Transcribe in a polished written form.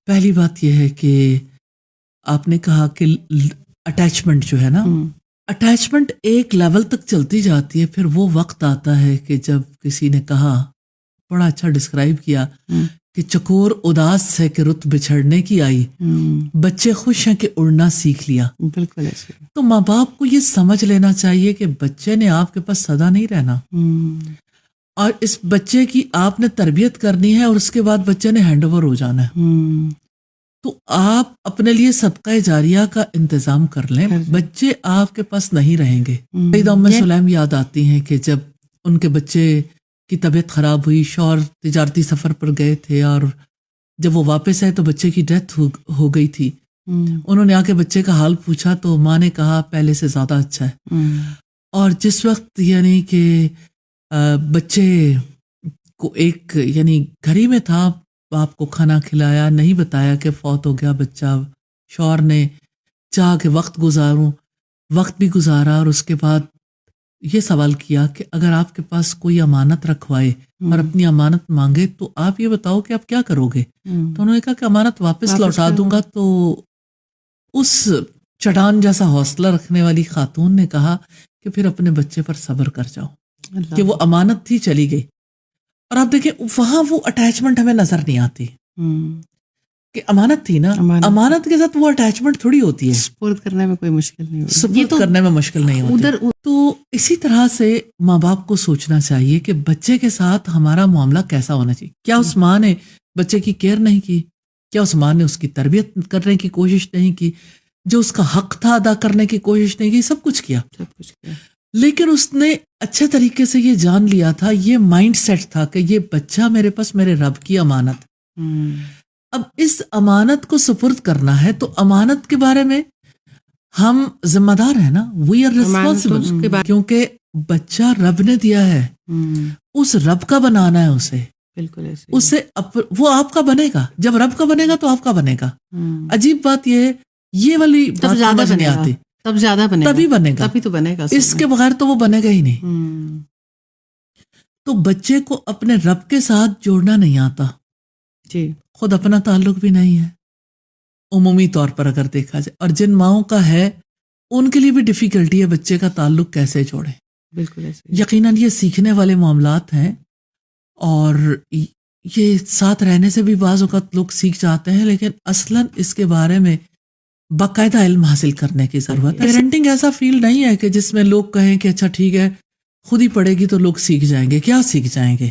پہلی بات یہ ہے کہ آپ نے کہا کہ اٹیچمنٹ جو ہے نا، اٹیچمنٹ ایک لیول تک چلتی جاتی ہے، پھر وہ وقت آتا ہے کہ جب کسی نے کہا، بڑا اچھا ڈسکرائب کیا کہ چکور اداس ہے کہ رت بچھڑنے کی آئی، بچے خوش ہیں کہ اڑنا سیکھ لیا. بالکل ایسے. تو ماں باپ کو یہ سمجھ لینا چاہیے کہ بچے نے آپ کے پاس سدا نہیں رہنا، اور اس بچے کی آپ نے تربیت کرنی ہے، اور اس کے بعد بچے نے ہینڈ اوور ہو جانا ہے. تو آپ اپنے لیے صدقہ جاریہ کا انتظام کر لیں. بچے آپ کے پاس نہیں رہیں گے. سیدہ ام سلیم یاد آتی ہیں کہ جب ان کے بچے کی طبیعت خراب ہوئی، شوہر تجارتی سفر پر گئے تھے، اور جب وہ واپس آئے تو بچے کی ڈیتھ ہو گئی تھی. انہوں نے آ کے بچے کا حال پوچھا تو ماں نے کہا پہلے سے زیادہ اچھا ہے. اور جس وقت یعنی کہ بچے کو ایک یعنی گھر ہی میں تھا، آپ کو کھانا کھلایا، نہیں بتایا کہ فوت ہو گیا بچہ. شوہر نے چاہا کہ وقت بھی گزارا، اور اس کے بعد یہ سوال کیا کہ اگر آپ کے پاس کوئی امانت رکھوائے اور اپنی امانت مانگے تو آپ یہ بتاؤ کہ آپ کیا کرو گے. تو انہوں نے کہا کہ امانت واپس لوٹا دوں گا. تو اس چٹان جیسا حوصلہ رکھنے والی خاتون نے کہا کہ پھر اپنے بچے پر صبر کر جاؤ، کہ وہ امانت تھی چلی گئی. اور آپ دیکھیں وہاں وہ اٹیچمنٹ ہمیں نظر نہیں آتی کہ امانت تھی نا، امانت کے ساتھ وہ اٹیچمنٹ تھوڑی ہوتی ہے. سپرد کرنے میں کوئی مشکل نہیں ہوتی، سپرد کرنے میں مشکل نہیں ہوتی. تو اسی طرح سے ماں باپ کو سوچنا چاہیے کہ بچے کے ساتھ ہمارا معاملہ کیسا ہونا چاہیے. کیا اس ماں نے بچے کی کیئر نہیں کی؟ کیا اس ماں نے اس کی تربیت کرنے کی کوشش نہیں کی؟ جو اس کا حق تھا ادا کرنے کی کوشش نہیں کی؟ سب کچھ کیا. لیکن اس نے اچھے طریقے سے یہ جان لیا تھا، یہ مائنڈ سیٹ تھا کہ یہ بچہ میرے پاس میرے رب کی امانت. اب اس امانت کو سپرد کرنا ہے تو امانت کے بارے میں ہم ذمہ دار ہیں نا، وی آر ریسپانسبل، کیونکہ بچہ رب نے دیا ہے، اس رب کا بنانا ہے اسے. بالکل اسے وہ آپ کا بنے گا. جب رب کا بنے گا تو آپ کا بنے گا. عجیب بات یہ والی بات سمجھ نہیں آتی. تب زیادہ بنے گا، تبھی بنے گا، تبھی تو بنے گا. اس کے بغیر تو وہ بنے گا ہی نہیں. تو بچے کو اپنے رب کے ساتھ جوڑنا نہیں آتا، جی خود اپنا تعلق بھی نہیں ہے عمومی طور پر اگر دیکھا جائے. اور جن ماؤں کا ہے ان کے لیے بھی ڈیفیکلٹی ہے بچے کا تعلق کیسے جوڑیں. بالکل ایسے. یقیناً یہ سیکھنے والے معاملات ہیں، اور یہ ساتھ رہنے سے بھی بعض اوقات لوگ سیکھ جاتے ہیں، لیکن اصلاً اس کے بارے میں باقاعدہ علم حاصل کرنے کی ضرورت ہے. پیرنٹنگ ایسا فیلڈ نہیں ہے کہ جس میں لوگ کہیں کہ اچھا ٹھیک ہے خود ہی پڑھے گی تو لوگ سیکھ جائیں گے. کیا سیکھ جائیں گے؟